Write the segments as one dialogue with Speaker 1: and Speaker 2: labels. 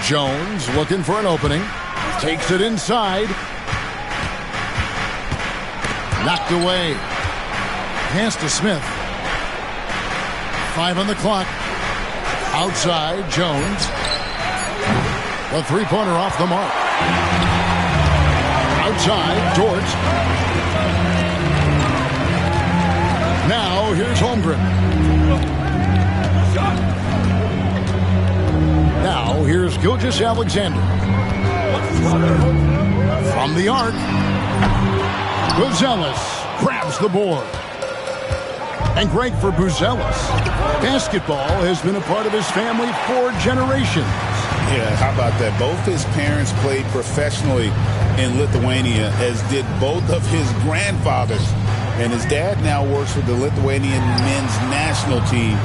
Speaker 1: Jones looking for an opening. Takes it inside. Knocked away. Pass to Smith. 5 on the clock. Outside, Jones. The three-pointer off the mark. Outside, Dort. Now, here's Holmgren. Now, here's Gilgeous-Alexander. From the arc. Buzelis grabs the board. And great for Buzelis. Basketball has been a part of his family for generations.
Speaker 2: Yeah, how about that? Both his parents played professionally in Lithuania, as did both of his grandfathers. And his dad now works for the Lithuanian men's national team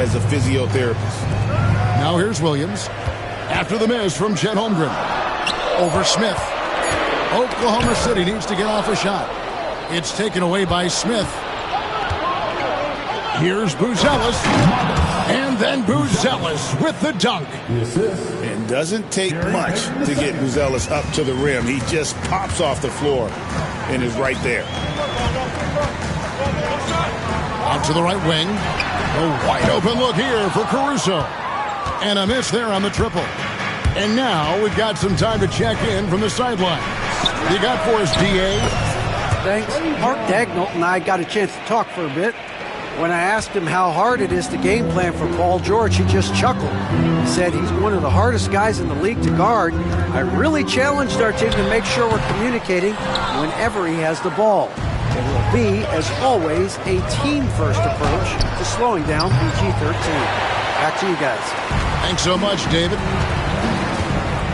Speaker 2: as a physiotherapist.
Speaker 1: Now here's Williams. After the miss from Chet Holmgren. Over Smith. Oklahoma City needs to get off a shot. It's taken away by Smith. Here's Buzelis. And then Buzelis with the dunk.
Speaker 2: It doesn't take much to get Buzelis up to the rim. He just pops off the floor and is right there.
Speaker 1: Out to the right wing. A wide open look here for Caruso. And a miss there on the triple. And now we've got some time to check in from the sideline. You got for us, D.A.?
Speaker 3: Thanks. Mark Dagnall and I got a chance to talk for a bit. When I asked him how hard it is to game plan for Paul George, he just chuckled. He said he's one of the hardest guys in the league to guard. I really challenged our team to make sure we're communicating whenever he has the ball. It will be, as always, a team-first approach to slowing down PG-13. Back to you guys.
Speaker 1: Thanks so much, David.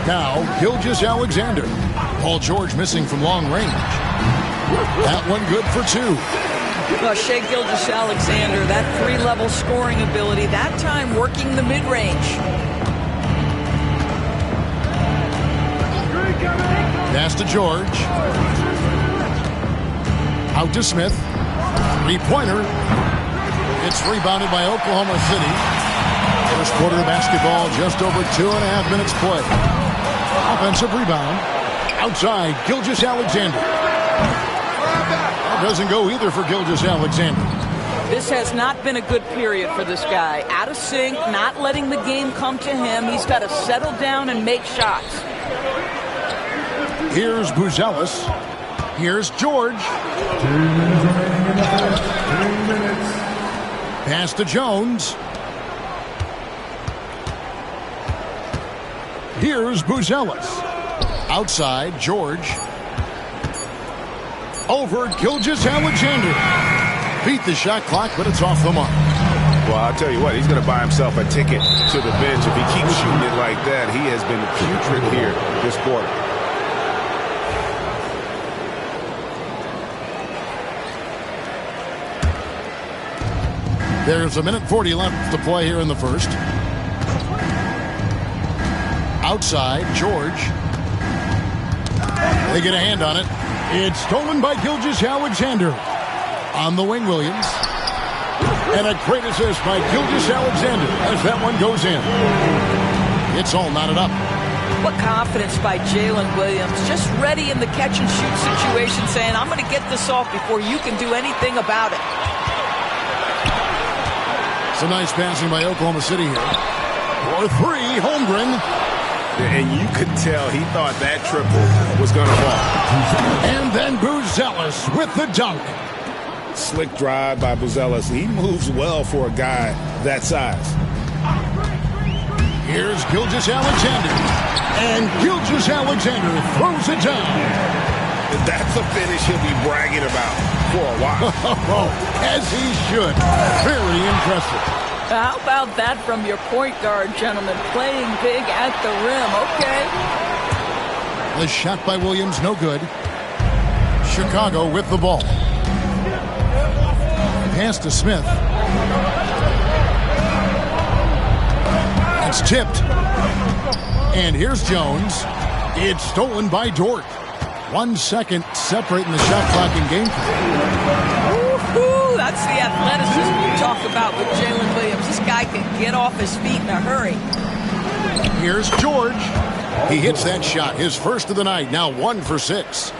Speaker 1: Now, Gilgeous-Alexander. Paul George missing from long range. That one good for 2.
Speaker 4: Well, Shai Gilgeous-Alexander, that 3-level scoring ability, that time working the mid-range.
Speaker 1: Pass to George. Out to Smith. Three-pointer. It's rebounded by Oklahoma City. First quarter of basketball, just over 2.5 minutes play. Offensive rebound. Outside, Gilgeous-Alexander. Doesn't go either for Gilgeous-Alexander.
Speaker 4: This has not been a good period for this guy. Out of sync, not letting the game come to him. He's got to settle down and make shots.
Speaker 1: Here's Buzelis. Here's George.
Speaker 5: 2 minutes remaining in the first. 2 minutes.
Speaker 1: Pass to Jones. Here's Buzelis. Outside, George. Over Gilgeous-Alexander. Beat the shot clock, but it's off the mark.
Speaker 6: Well, I'll tell you what, he's going to buy himself a ticket to the bench. If he keeps shooting it like that, he has been putrid here this quarter.
Speaker 1: There's 1:40 left to play here in the first. Outside, George. They get a hand on it. It's stolen by Gilgeous-Alexander. On the wing, Williams. And a great assist by Gilgeous-Alexander as that one goes in. It's all knotted up.
Speaker 4: What confidence by Jalen Williams. Just ready in the catch-and-shoot situation, saying, I'm going to get this off before you can do anything about it.
Speaker 1: Some nice passing by Oklahoma City here. For 3, Holmgren.
Speaker 6: And you could tell he thought that triple was going to fall.
Speaker 1: And then Buzelis with the dunk.
Speaker 2: Slick drive by Buzelis. He moves well for a guy that size.
Speaker 1: Here's Gilgeous-Alexander. And Gilgeous-Alexander throws it down.
Speaker 2: That's a finish he'll be bragging about for a while.
Speaker 1: As he should. Very impressive.
Speaker 4: How about that from your point guard, gentlemen? Playing big at the rim. Okay.
Speaker 1: The shot by Williams, no good. Chicago with the ball. Pass to Smith. It's tipped. And here's Jones. It's stolen by Dort. 1 second separating the shot clock and game time.
Speaker 4: Woo-hoo, that's the athleticism you talk about with Jalen Williams. This guy can get off his feet in a hurry.
Speaker 1: Here's George. He hits that shot, his first of the night, now 1 for 6.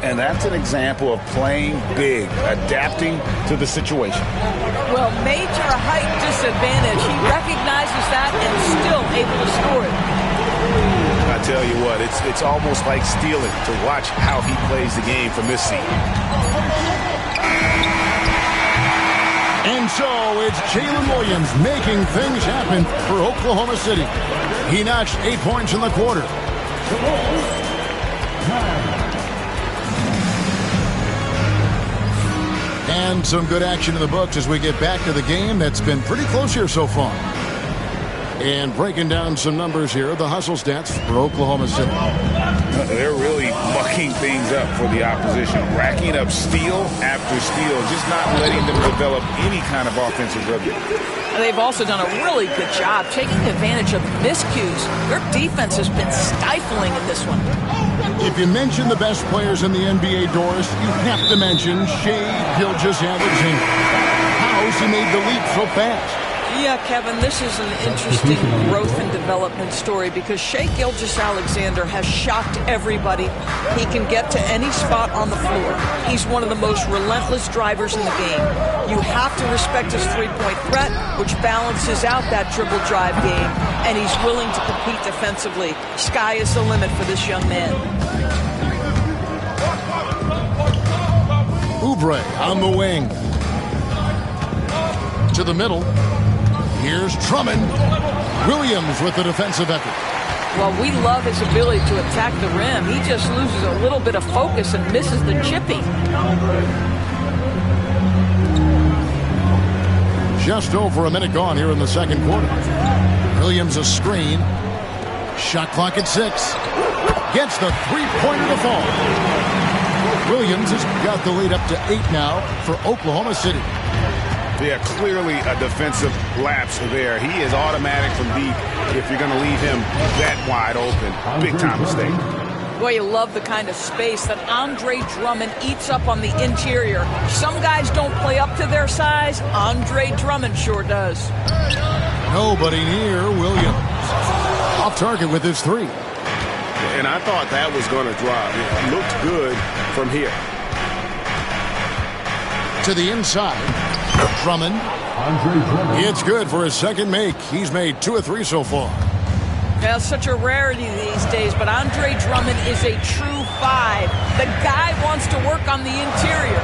Speaker 2: And that's an example of playing big, adapting to the situation.
Speaker 4: Well, major height disadvantage. He recognizes that and still able to score it.
Speaker 6: I tell you what, it's almost like stealing to watch how he plays the game from this seat.
Speaker 1: And so it's Jalen Williams making things happen for Oklahoma City. He notched 8 points in the quarter. And some good action in the books as we get back to the game that's been pretty close here so far. And breaking down some numbers here, the hustle stats for Oklahoma City.
Speaker 2: They're really mucking things up for the opposition, racking up steal after steal, just not letting them develop any kind of offensive rhythm.
Speaker 4: They've also done a really good job taking advantage of miscues. Their defense has been stifling in this one.
Speaker 1: If you mention the best players in the NBA, Doris, you have to mention Shai Gilgeous-Alexander. How's he made the leap so fast?
Speaker 4: Yeah, Kevin, this is an interesting growth and development story because Shai Gilgeous-Alexander has shocked everybody. He can get to any spot on the floor. He's one of the most relentless drivers in the game. You have to respect his three-point threat, which balances out that dribble drive game, and he's willing to compete defensively. Sky is the limit for this young man.
Speaker 1: Oubre on the wing. To the middle. Here's Drummond. Williams with the defensive effort.
Speaker 4: Well, we love his ability to attack the rim. He just loses a little bit of focus and misses the chippy.
Speaker 1: Just over a minute gone here in the second quarter. Williams a screen. Shot clock at 6. Gets the three-pointer to fall. Williams has got the lead up to 8 now for Oklahoma City.
Speaker 6: Yeah, clearly a defensive lapse there. He is automatic from deep if you're going to leave him that wide open. Big-time mistake.
Speaker 4: Boy, you love the kind of space that Andre Drummond eats up on the interior. Some guys don't play up to their size. Andre Drummond sure does.
Speaker 1: Nobody near Williams. Off target with his 3.
Speaker 6: And I thought that was going to drop. It looked good from here.
Speaker 1: To the inside. Drummond. It's good for his second make. He's made 2 of 3 so far.
Speaker 4: Yeah, such a rarity these days, but Andre Drummond is a true 5. The guy wants to work on the interior.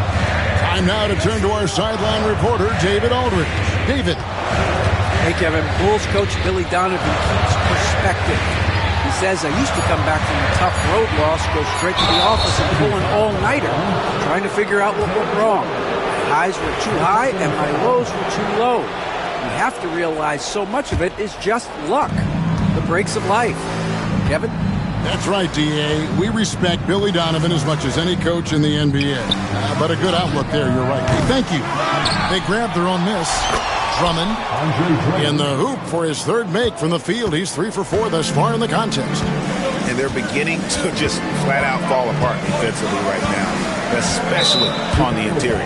Speaker 1: Time now to turn to our sideline reporter, David Aldridge. David.
Speaker 3: Hey, Kevin. Bulls coach Billy Donovan keeps perspective. He says, I used to come back from a tough road loss, go straight to the office and pull an all-nighter, trying to figure out what went wrong. My highs were too high and my lows were too low. You have to realize so much of it is just luck. The breaks of life. Kevin?
Speaker 1: That's right, D.A. We respect Billy Donovan as much as any coach in the NBA. But a good outlook there, you're right. Hey, thank you. They grabbed their own miss. Drummond in the hoop for his third make from the field. He's 3 for 4 thus far in the contest.
Speaker 6: And they're beginning to just flat out fall apart defensively right now, especially on the interior.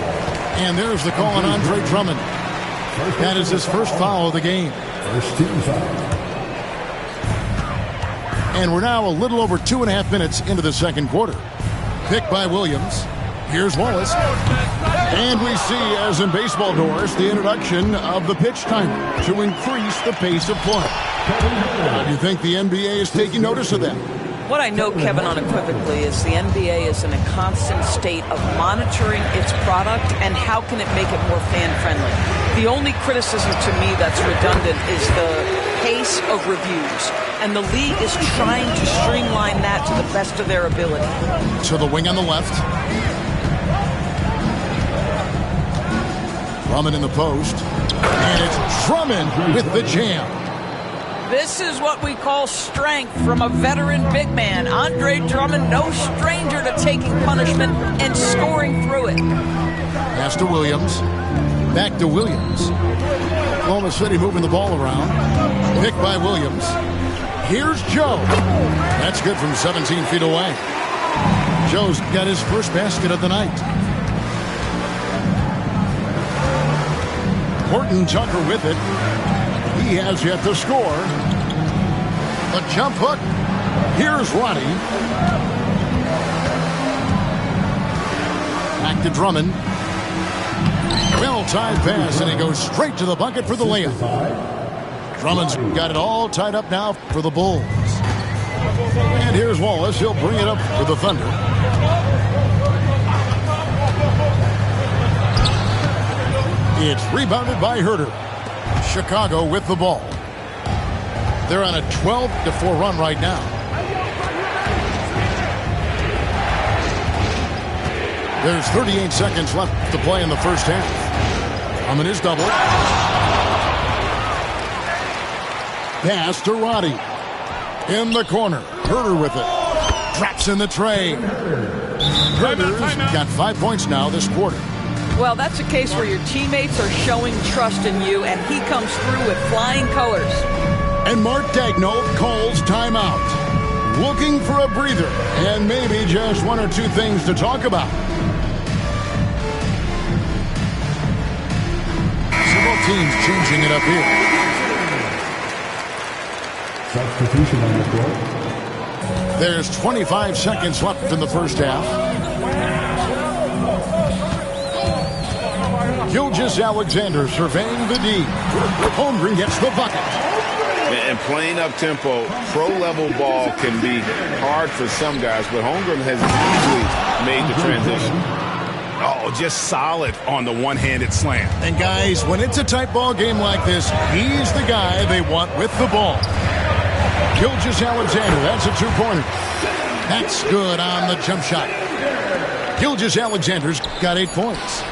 Speaker 1: And there's the call on Andre Drummond. That is his first foul of the game.
Speaker 5: First team foul.
Speaker 1: And we're now a little over 2.5 minutes into the second quarter. Picked by Williams. Here's Wallace. And we see, as in baseball, Doris, the introduction of the pitch timer to increase the pace of play. Do you think the NBA is taking notice of that?
Speaker 4: What I know, Kevin, unequivocally is the NBA is in a constant state of monitoring its product and how can it make it more fan-friendly. The only criticism to me that's redundant is the pace of reviews. And the league is trying to streamline that to the best of their ability.
Speaker 1: To the wing on the left. Drummond in the post. And it's Drummond with the jam.
Speaker 4: This is what we call strength from a veteran big man. Andre Drummond, no stranger to taking punishment and scoring through it.
Speaker 1: Pass to Williams. Back to Williams. Oklahoma City moving the ball around. Picked by Williams. Here's Joe. That's good from 17 feet away. Joe's got his first basket of the night. Horton Tucker with it. He has yet to score. The jump hook. Here's Roddy. Back to Drummond. Well-timed pass, and he goes straight to the bucket for the layup. Drummond's got it all tied up now for the Bulls. And here's Wallace. He'll bring it up for the Thunder. It's rebounded by Herter. Chicago with the ball. They're on a 12-4 run right now. There's 38 seconds left to play in the first half. Drummond is double. Pass to Roddy. In the corner. Herter with it. Drops in the tray. Herter's got 5 points now this quarter.
Speaker 4: Well, that's a case where your teammates are showing trust in you, and he comes through with flying colors.
Speaker 1: And Mark Daigneault calls timeout. Looking for a breather and maybe just one or two things to talk about. Several teams changing it up here.
Speaker 5: Substitution on the court.
Speaker 1: There's 25 seconds left in the first half. Gilgeous-Alexander surveying the D. Holmgren gets the bucket.
Speaker 2: And playing up-tempo, pro-level ball can be hard for some guys, but Holmgren has easily made the transition.
Speaker 6: Oh, just solid on the one-handed slam.
Speaker 1: And guys, when it's a tight ball game like this, he's the guy they want with the ball. Gilgeous-Alexander, that's a two-pointer. That's good on the jump shot. Gilgeous-Alexander's got 8 points.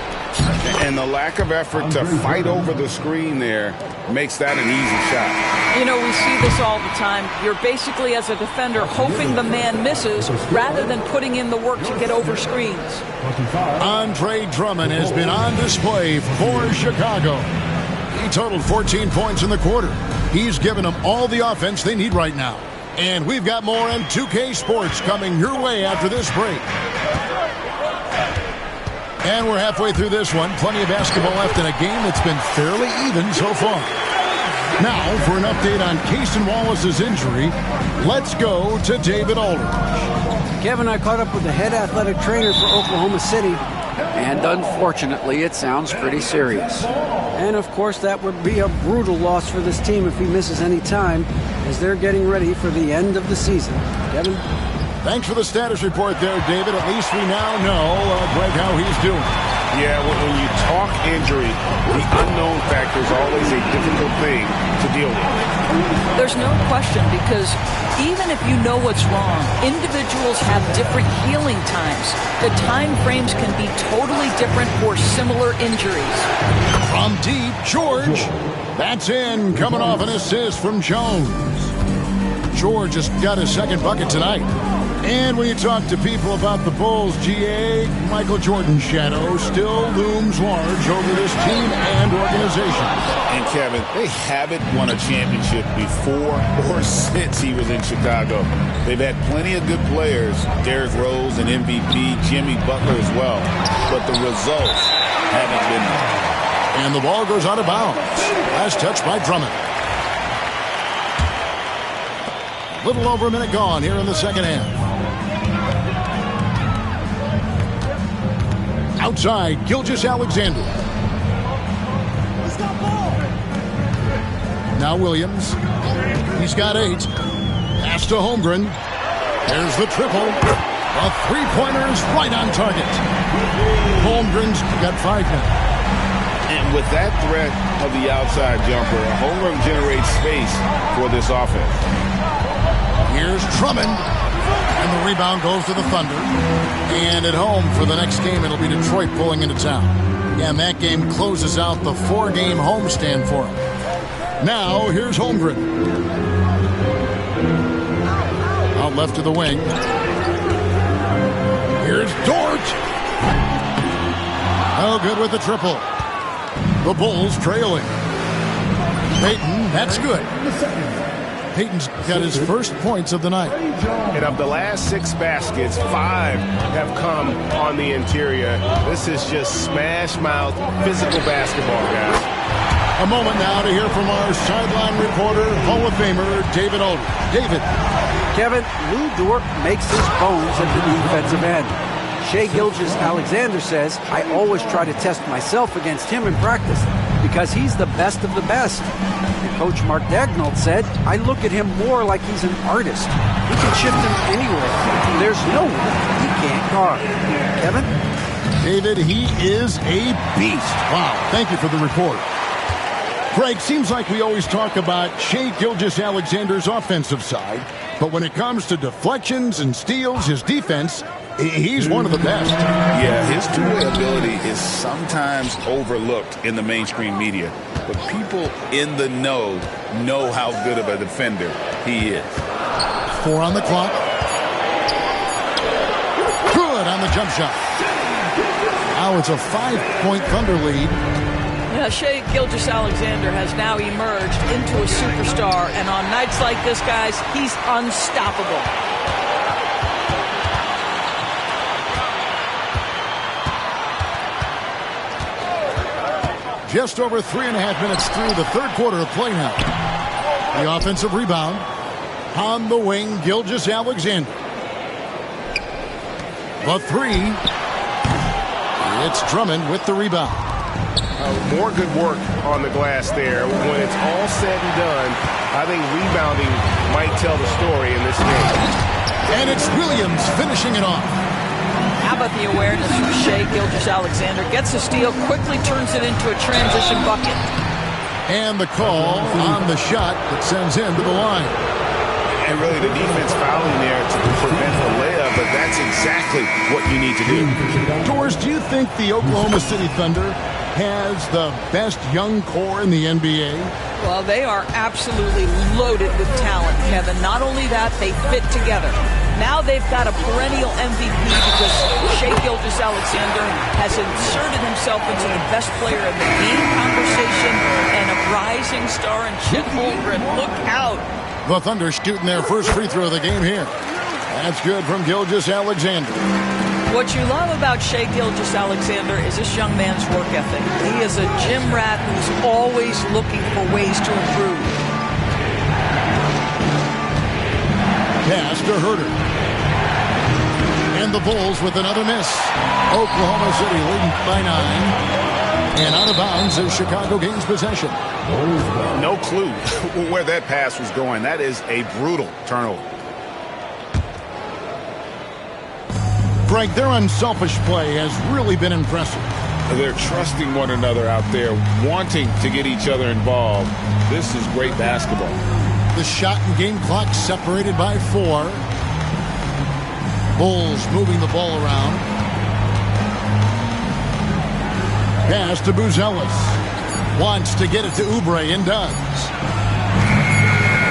Speaker 2: And the lack of effort to fight over the screen there makes that an easy shot.
Speaker 4: You know, we see this all the time. You're basically, as a defender, hoping the man misses rather than putting in the work to get over screens.
Speaker 1: Andre Drummond has been on display for Chicago. He totaled 14 points in the quarter. He's given them all the offense they need right now. And we've got more M2K Sports coming your way after this break. And we're halfway through this one. Plenty of basketball left in a game that's been fairly even so far. Now, for an update on Cason Wallace's injury, let's go to David Aldridge.
Speaker 3: Kevin, I caught up with the head athletic trainer for Oklahoma City, and unfortunately, it sounds pretty serious. And, of course, that would be a brutal loss for this team if he misses any time, as they're getting ready for the end of the season. Kevin?
Speaker 1: Thanks for the status report there, David. At least we now know, Greg, how he's doing.
Speaker 6: Yeah, when you talk injury, the unknown factor is always a difficult thing to deal with.
Speaker 4: There's no question, because even if you know what's wrong, individuals have different healing times. The time frames can be totally different for similar injuries.
Speaker 1: From deep, George. That's in, coming off an assist from Jones. George has got his second bucket tonight. And when you talk to people about the Bulls, GA, Michael Jordan's shadow still looms large over this team and organization.
Speaker 2: And Kevin, they haven't won a championship before or since he was in Chicago. They've had plenty of good players, Derrick Rose and MVP, Jimmy Butler as well. But the results haven't been there.
Speaker 1: And the ball goes out of bounds. Last touch by Drummond. A little over a minute gone here in the second half. Outside, Gilgeous-Alexander. Now Williams. He's got 8. Pass to Holmgren. There's the triple. The three-pointer's right on target. Holmgren's got 5 now.
Speaker 2: And with that threat of the outside jumper, Holmgren generates space for this offense.
Speaker 1: Here's Drummond. And the rebound goes to the Thunder. And at home for the next game, it'll be Detroit pulling into town. And that game closes out the 4-game homestand for him. Now, here's Holmgren. Out left to the wing. Here's Dort. Oh, good with the triple. The Bulls trailing. Payton, that's good. Payton's got his first points of the night.
Speaker 6: And of the last 6 baskets, 5 have come on the interior. This is just smash mouth, physical basketball, guys.
Speaker 1: A moment now to hear from our sideline reporter, Hall of Famer David Aldridge. David.
Speaker 3: Kevin, Lou Dort makes his bones at the defensive end. Shai Gilgeous-Alexander says, I always try to test myself against him in practice because he's the best of the best. And Coach Mark Daigneault said, I look at him more like he's an artist. He can shift him anywhere. There's no one he can't guard. Kevin?
Speaker 1: David, he is a beast. Wow, thank you for the report. Greg, seems like we always talk about Shai Gilgeous-Alexander's offensive side, but when it comes to deflections and steals, his defense, he's one of the best.
Speaker 2: Yeah, his two-way ability is sometimes overlooked in the mainstream media, but people in the know how good of a defender he is.
Speaker 1: 4 on the clock. Good on the jump shot. Now it's a 5-point Thunder lead.
Speaker 4: Yeah, Shai Gilgeous-Alexander has now emerged into a superstar, and on nights like this, guys, he's unstoppable.
Speaker 1: Just over 3.5 minutes through the third quarter of play now. The offensive rebound on the wing, Gilgeous-Alexander. The 3. It's Drummond with the rebound.
Speaker 6: More good work on the glass there. When it's all said and done, I think rebounding might tell the story in this game.
Speaker 1: And it's Williams finishing it off.
Speaker 4: How about the awareness from Shai Gilgeous-Alexander? Gets a steal, quickly turns it into a transition bucket.
Speaker 1: And the call on the shot that sends him to the line.
Speaker 2: And really the defense fouling there to prevent the layup, but that's exactly what you need to do.
Speaker 1: Doors, do you think the Oklahoma City Thunder has the best young core in the NBA?
Speaker 4: Well, they are absolutely loaded with talent, Kevin. Not only that, they fit together. Now they've got a perennial MVP because Shai Gilgeous-Alexander has inserted himself into the best player in the game conversation and a rising star in Chet Holmgren. Look out.
Speaker 1: The Thunder shooting their first free throw of the game here. That's good from Gilgeous-Alexander.
Speaker 4: What you love about Shai Gilgeous-Alexander is this young man's work ethic. He is a gym rat who's always looking for ways to improve.
Speaker 1: Pass to Herter. And the Bulls with another miss. Oklahoma City leading by 9. And out of bounds as Chicago gains possession.
Speaker 2: No clue where that pass was going. That is a brutal turnover.
Speaker 1: Greg, their unselfish play has really been impressive.
Speaker 2: They're trusting one another out there, wanting to get each other involved. This is great basketball.
Speaker 1: The shot and game clock separated by 4. Bulls moving the ball around. Pass to Buzelis. Wants to get it to Oubre and does.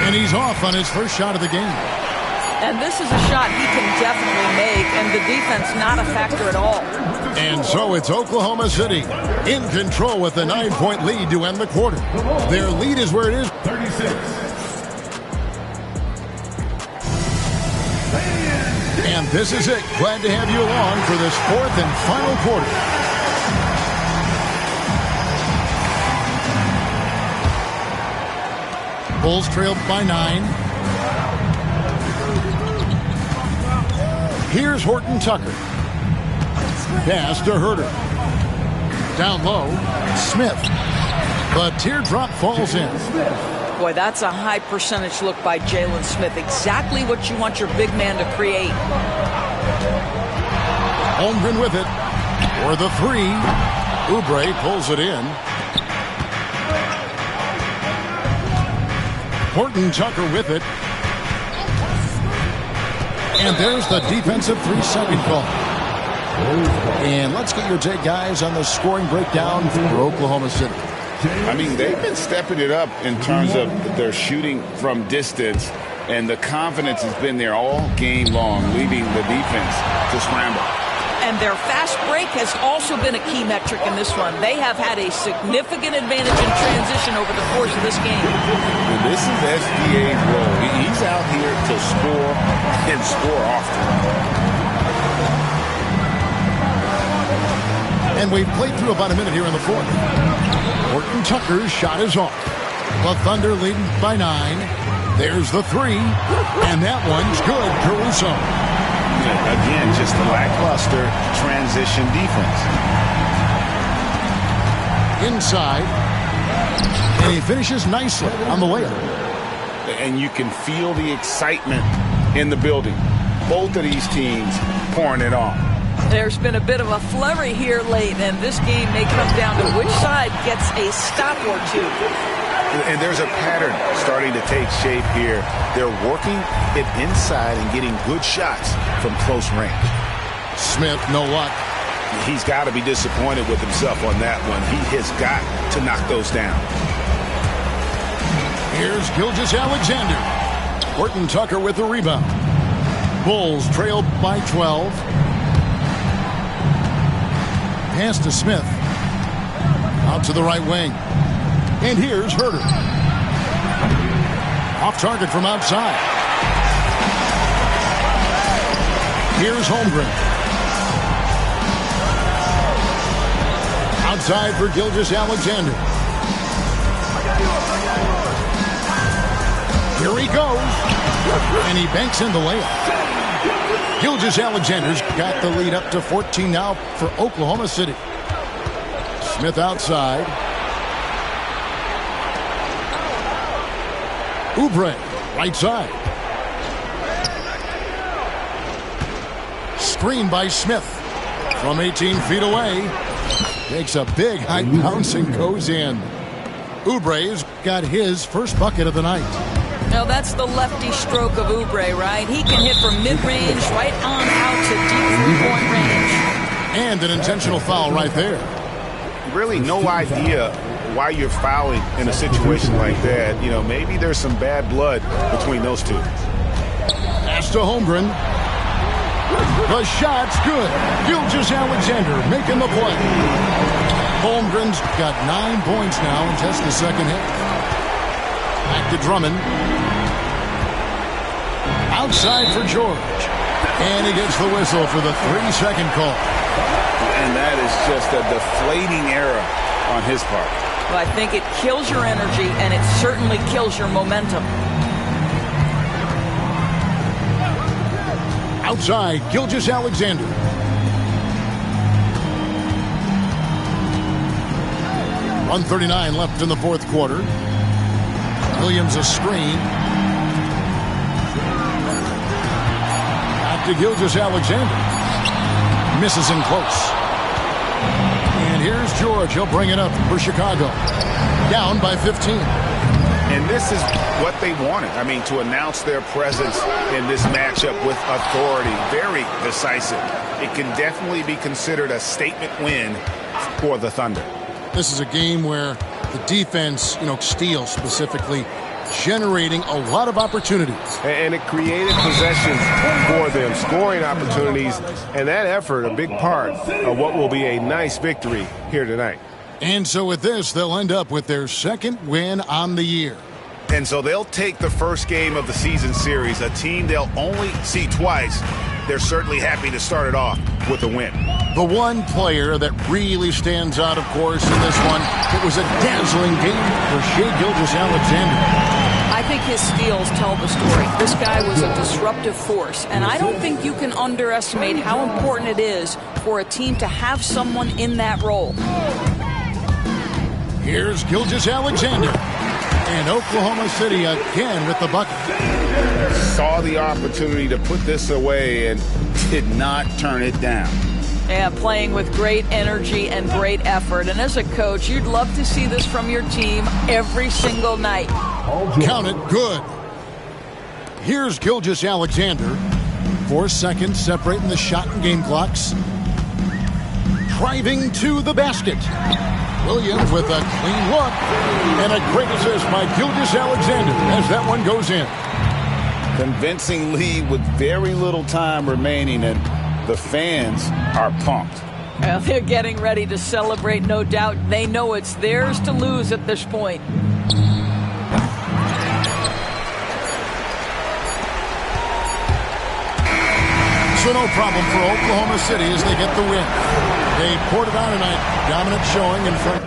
Speaker 1: And he's off on his first shot of the game.
Speaker 4: And this is a shot he can definitely make, and the defense not a factor at all.
Speaker 1: And so it's Oklahoma City in control with a 9-point lead to end the quarter. Their lead is where it is.
Speaker 5: 36.
Speaker 1: And this is it. Glad to have you along for this fourth and final quarter. Bulls trailed by 9. Here's Horton Tucker. Pass to Herter. Down low, Smith. The teardrop falls in.
Speaker 4: Boy, that's a high percentage look by Jalen Smith. Exactly what you want your big man to create.
Speaker 1: Holmgren with it. For the 3. Oubre pulls it in. Horton Tucker with it. And there's the defensive 3-second call. And let's get your take, guys, on the scoring breakdown for Oklahoma City.
Speaker 2: I mean, they've been stepping it up in terms of their shooting from distance, and the confidence has been there all game long, leaving the defense to scramble.
Speaker 4: And their fast break has also been a key metric in this one. They have had a significant advantage in transition over the course of this game.
Speaker 2: And this is SGA's role. He's out here to score and score often.
Speaker 1: And we've played through about a minute here in the fourth. Horton Tucker's shot is off. The Thunder leading by 9. There's the 3, and that one's good. Caruso.
Speaker 2: Again, just lackluster transition defense.
Speaker 1: Inside, and he finishes nicely on the layup.
Speaker 2: And you can feel the excitement in the building. Both of these teams pouring it on.
Speaker 4: There's been a bit of a flurry here late, and this game may come down to which side gets a stop or two.
Speaker 2: And there's a pattern starting to take shape here. They're working it inside and getting good shots from close range.
Speaker 1: Smith, no luck.
Speaker 2: He's got to be disappointed with himself on that one. He has got to knock those down.
Speaker 1: Here's Gilgeous-Alexander. Horton Tucker with the rebound. Bulls trail by 12. Pass to Smith. Out to the right wing. And here's Herter. Off target from outside. Here's Holmgren. Outside for Gilgeous-Alexander. Here he goes. And he banks in the layup. Gilgeous-Alexander's got the lead up to 14 now for Oklahoma City. Smith outside. Oubre, right side. Screen by Smith. From 18 feet away. Makes a big high bounce and goes in. Oubre's got his first bucket of the night.
Speaker 4: Now that's the lefty stroke of Oubre, right? He can hit from mid-range right on out to deep three-point range.
Speaker 1: And an intentional foul right there.
Speaker 2: Really no idea why you're fouling in a situation like that. You know, maybe there's some bad blood between those two.
Speaker 1: Pass to Holmgren. The shot's good. Gilgeous-Alexander making the play. Holmgren's got 9 points now and tests the second hit. Back to Drummond. Outside for George. And he gets the whistle for the 3-second call.
Speaker 2: And that is just a deflating error on his part.
Speaker 4: Well, I think it kills your energy, and it certainly kills your momentum.
Speaker 1: Outside, Gilgeous-Alexander. .139 left in the fourth quarter. Williams a screen. Back to Gilgeous-Alexander. Misses in close. And here's George. He'll bring it up for Chicago. Down by 15.
Speaker 2: And this is what they wanted. I mean, to announce their presence in this matchup with authority. Very decisive. It can definitely be considered a statement win for the Thunder.
Speaker 1: This is a game where the defense, steals specifically, generating a lot of opportunities.
Speaker 6: And it created possessions for them, scoring opportunities, and that effort a big part of what will be a nice victory here tonight.
Speaker 1: And so with this, they'll end up with their second win on the year.
Speaker 2: And so they'll take the first game of the season series, a team they'll only see twice. They're certainly happy to start it off with a win.
Speaker 1: The one player that really stands out, of course, in this one, it was a dazzling game for Shai Gilgeous-Alexander.
Speaker 4: I think his steals tell the story. This guy was a disruptive force, and I don't think you can underestimate how important it is for a team to have someone in that role.
Speaker 1: Here's Gilgeous-Alexander. And Oklahoma City again with the bucket.
Speaker 2: Saw the opportunity to put this away and did not turn it down.
Speaker 4: Yeah, playing with great energy and great effort. And as a coach, you'd love to see this from your team every single night.
Speaker 1: Count it good. Here's Gilgeous-Alexander. 4 seconds separating the shot and game clocks. Driving to the basket. Williams with a clean look. And a great assist by Gilgeous-Alexander as that one goes in.
Speaker 2: Convincing lead with very little time remaining, and the fans are pumped.
Speaker 4: Well, they're getting ready to celebrate, no doubt. They know it's theirs to lose at this point.
Speaker 1: So no problem for Oklahoma City as they get the win. They poured it on tonight. Dominant showing in front